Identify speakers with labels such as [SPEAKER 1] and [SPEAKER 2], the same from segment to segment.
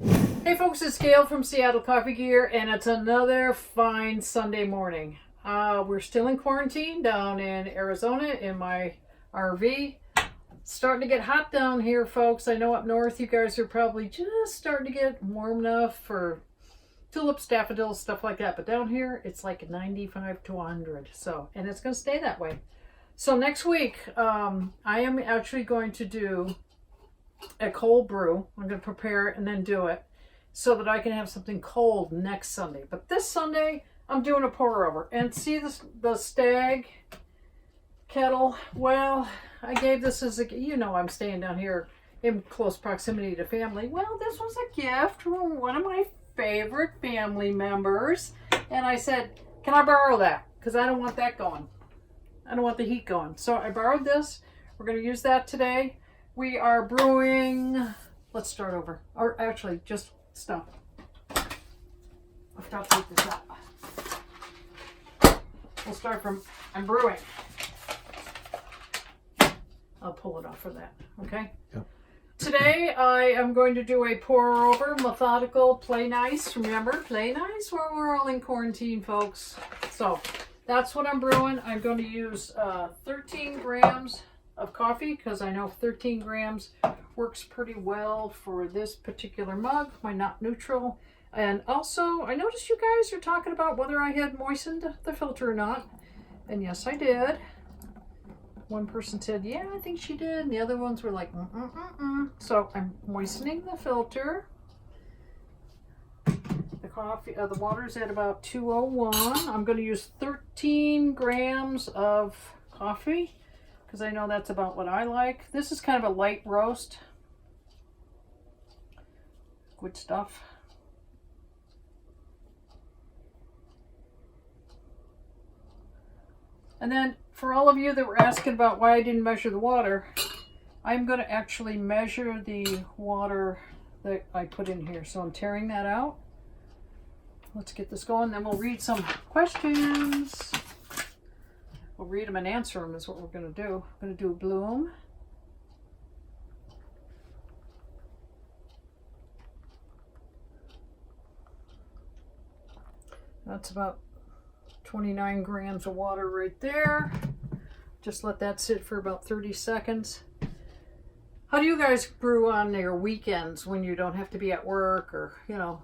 [SPEAKER 1] Hey folks, it's Gail from Seattle Coffee Gear, and it's another fine Sunday morning. We're still in quarantine down in Arizona in my RV. It's starting to get hot down here, folks. I know up north you guys are probably just starting to get warm enough for tulips, daffodils, stuff like that. But down here, it's like 95 to 100. So, and it's going to stay that way. So next week, I am actually going to do a cold brew. I'm going to prepare it and then do it, so that I can have something cold next Sunday. But this Sunday, I'm doing a pour over. And see this, the Stag kettle? Well, I gave this as a, I'm staying down here in close proximity to family. Well, this was a gift from one of my favorite family members. And I said, can I borrow that? Because I don't want that going. I don't want the heat going. So I borrowed this. We're going to use that today. We are brewing, let's start over. Or actually, just stop. I've got to take this out. We'll start from, I'm brewing. I'll pull it off for that, okay?
[SPEAKER 2] Yep.
[SPEAKER 1] Today I am going to do a pour over, methodical, play nice. Remember, play nice when we're all in quarantine, folks. So that's what I'm brewing. I'm going to use 13 grams of coffee, because I know 13 grams works pretty well for this particular mug, my not neutral. And also, I noticed you guys are talking about whether I had moistened the filter or not. And yes, I did. One person said, yeah, I think she did. And the other ones were like, So I'm moistening the filter. The coffee, the water's at about 201. I'm going to use 13 grams of coffee, because I know that's about what I like. This is kind of a light roast. Good stuff. And then for all of you that were asking about why I didn't measure the water, I'm going to actually measure the water that I put in here. So I'm tearing that out. Let's get this going, then we'll read some questions. We'll read them and answer them is what we're going to do. I'm going to do a bloom. That's about 29 grams of water right there. Just let that sit for about 30 seconds. How do you guys brew on your weekends when you don't have to be at work or,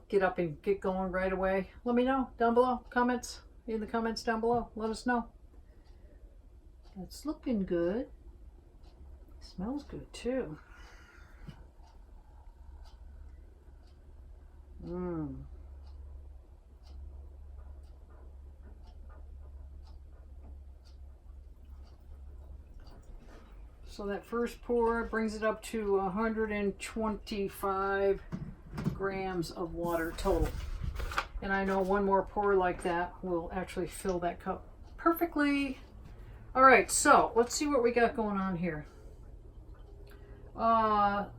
[SPEAKER 1] get up and get going right away? Let me know down below. Comments, in the comments down below. Let us know. It's looking good. Smells good too. So that first pour brings it up to 125 grams of water total. And I know one more pour like that will actually fill that cup perfectly. All right, so let's see what we got going on here.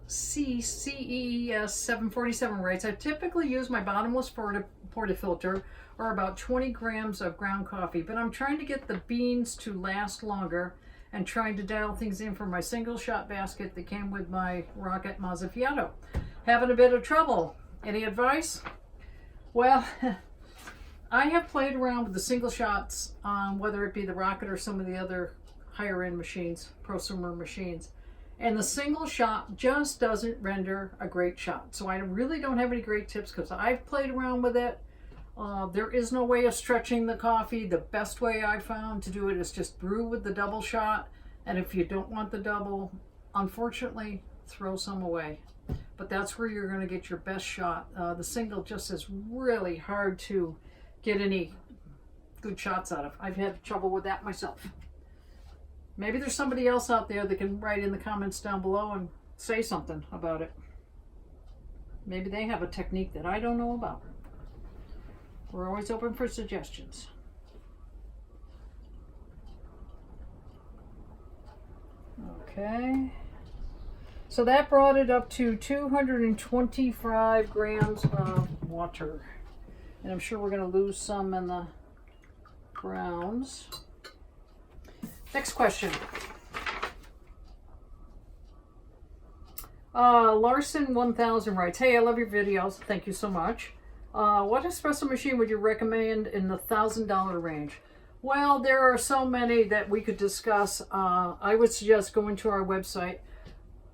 [SPEAKER 1] CES 747 writes, I typically use my bottomless portafilter, or about 20 grams of ground coffee, but I'm trying to get the beans to last longer and trying to dial things in for my single shot basket that came with my Rocket Mazzafiato. Having a bit of trouble. Any advice? Well, I have played around with the single shots, whether it be the Rocket or some of the other higher end machines, prosumer machines. And the single shot just doesn't render a great shot. So I really don't have any great tips because I've played around with it. There is no way of stretching the coffee. The best way I found to do it is just brew with the double shot. And if you don't want the double, unfortunately, throw some away. But that's where you're going to get your best shot. The single just is really hard to get any good shots out of. I've had trouble with that myself. Maybe there's somebody else out there that can write in the comments down below and say something about it. Maybe they have a technique that I don't know about. We're always open for suggestions. Okay. So that brought it up to 225 grams of water. And I'm sure we're going to lose some in the grounds. Next question. Larson 1000 writes, hey, I love your videos. Thank you so much. What espresso machine would you recommend in the $1,000 range? Well, there are so many that we could discuss. I would suggest going to our website.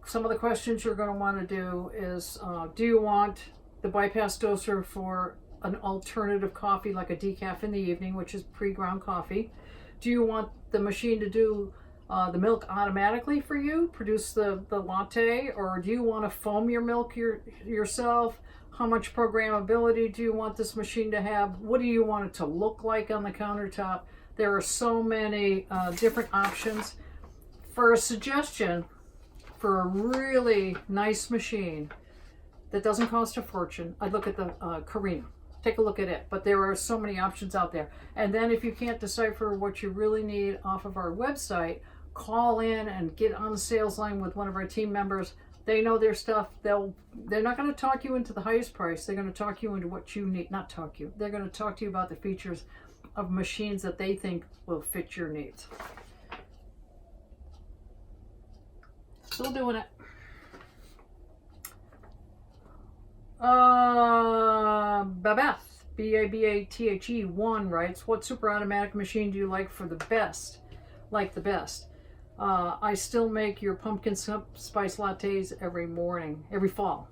[SPEAKER 1] Some of the questions you're going to want to do is, do you want the bypass doser for an alternative coffee like a decaf in the evening, which is pre-ground coffee? Do you want the machine to do the milk automatically for you, produce the latte, or do you want to foam your milk yourself? How much programmability do you want this machine to have? What do you want it to look like on the countertop? There are so many different options. For a suggestion for a really nice machine that doesn't cost a fortune, I'd look at the Carina. Take a look at it. But there are so many options out there. And then if you can't decipher what you really need off of our website, call in and get on the sales line with one of our team members. They know their stuff. They're not going to talk you into the highest price. They're going to talk you into what you need. Not talk you. They're going to talk to you about the features of machines that they think will fit your needs. Still doing it. Babathe, B-A-B-A-T-H-E 1 writes, what super automatic machine do you like for the best? Like the best. I still make your pumpkin spice lattes every morning, every fall.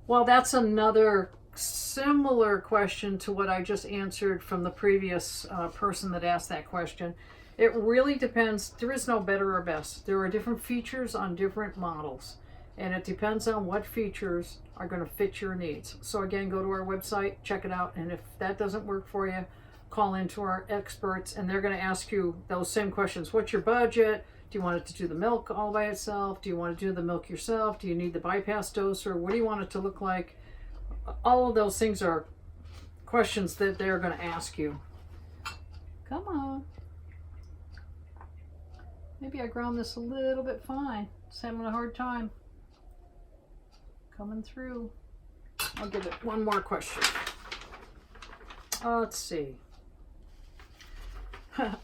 [SPEAKER 1] Well, that's another similar question to what I just answered from the previous person that asked that question. It really depends. There is no better or best. There are different features on different models, and it depends on what features are going to fit your needs. So again, go to our website, check it out, and if that doesn't work for you, call into our experts, and they're going to ask you those same questions. What's your budget? Do you want it to do the milk all by itself? Do you want to do the milk yourself? Do you need the bypass doser? What do you want it to look like? All of those things are questions that they're going to ask you. Come on. Maybe I ground this a little bit fine. Just having a hard time coming through. I'll give it one more question. Let's see.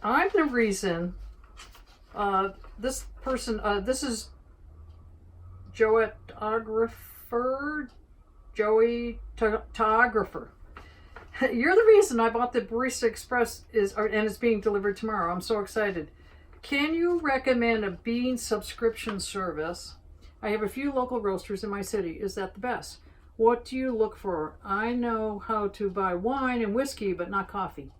[SPEAKER 1] I'm the reason this person, this is Joetographer, Joey Tographer. You're the reason I bought the Barista Express and it's being delivered tomorrow. I'm so excited. Can you recommend a bean subscription service? I have a few local roasters in my city. Is that the best? What do you look for? I know how to buy wine and whiskey, but not coffee.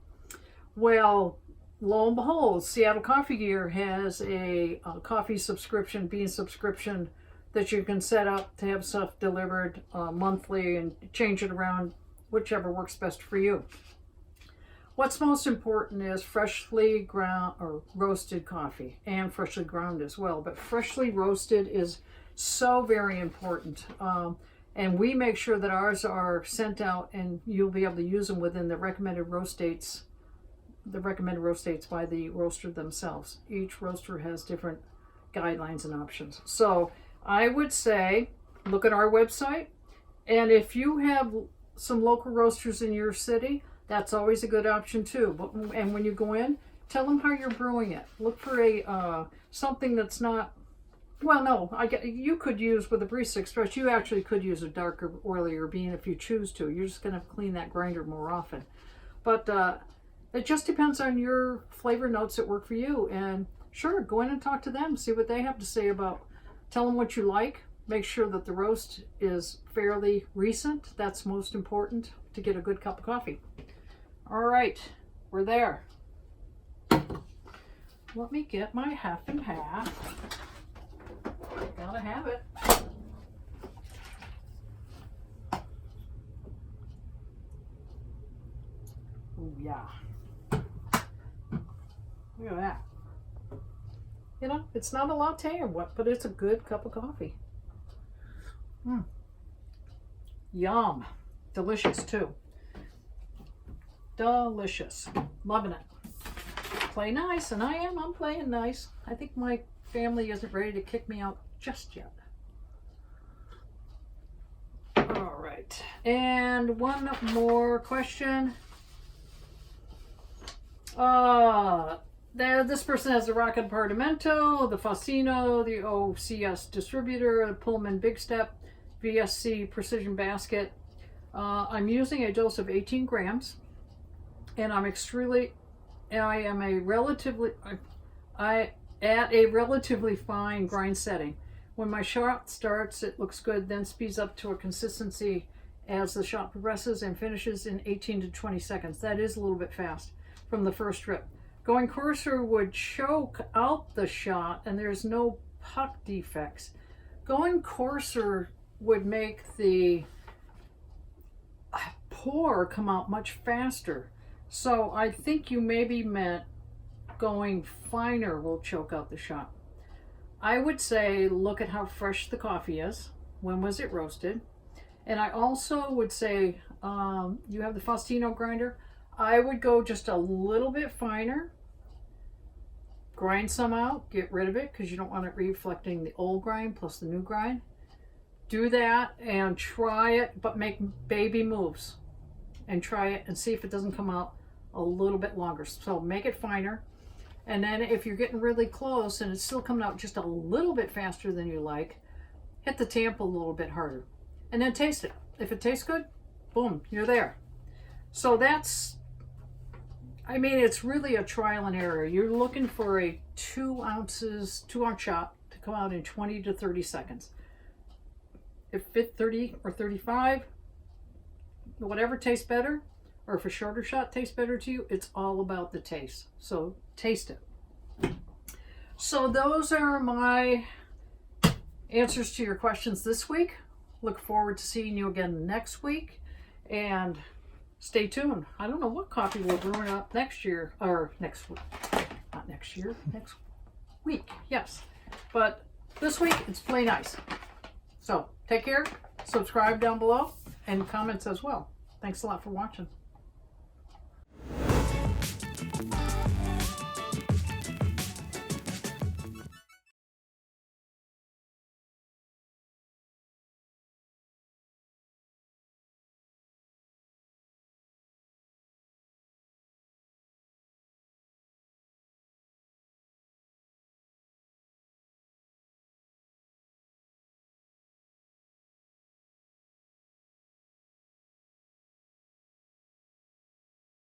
[SPEAKER 1] Well, lo and behold, Seattle Coffee Gear has a coffee subscription, bean subscription that you can set up to have stuff delivered monthly and change it around, whichever works best for you. What's most important is freshly ground or roasted coffee, and freshly ground as well. But freshly roasted is so very important. And we make sure that ours are sent out and you'll be able to use them within the recommended roast dates. The recommended roast dates by the roaster themselves. Each roaster has different guidelines and options. So I would say look at our website, and if you have some local roasters in your city, that's always a good option too. And when you go in, tell them how you're brewing it. Look for a something that's not, well, no, you could use with a Barista Express, you actually could use a darker, oilier bean if you choose to. You're just going to clean that grinder more often. But it just depends on your flavor notes that work for you. And sure, go in and talk to them, see what they have to say about, tell them what you like. Make sure that the roast is fairly recent. That's most important to get a good cup of coffee. All right, we're there. Let me get my half and half. Gotta have it. Oh yeah. Look at that. You know, it's not a latte or what, but it's a good cup of coffee. Yum. Delicious too. Delicious. Loving it. Play nice, and I'm playing nice. I think my family isn't ready to kick me out just yet. All right. And one more question. This person has the Rocket Apartamento, the Faustino, the OCS Distributor, the Pullman Big Step, VSC Precision Basket. I'm using a dose of 18 grams, and I am at a relatively fine grind setting. When my shot starts, it looks good, then speeds up to a consistency as the shot progresses and finishes in 18 to 20 seconds. That is a little bit fast from the first drip. Going coarser would choke out the shot, and there's no puck defects. Going coarser would make the pour come out much faster. So I think you maybe meant going finer will choke out the shot. I would say look at how fresh the coffee is. When was it roasted? And I also would say you have the Faustino grinder. I would go just a little bit finer. Grind some out, get rid of it because you don't want it reflecting the old grind plus the new grind. Do that and try it, but make baby moves and try it and see if it doesn't come out a little bit longer. So make it finer. And then if you're getting really close and it's still coming out just a little bit faster than you like, hit the tamp a little bit harder. And then taste it. If it tastes good, boom, you're there. So that's, I mean, it's really a trial and error. You're looking for a 2 ounce shot to come out in 20 to 30 seconds. If it's 30 or 35, whatever tastes better, or if a shorter shot tastes better to you, it's all about the taste. So taste it. So those are my answers to your questions this week. Look forward to seeing you again next week, and stay tuned. I don't know what coffee we're brewing up next year, or next week. Not next year, next week, yes. But this week, it's plain ice. So take care, subscribe down below, and comments as well. Thanks a lot for watching.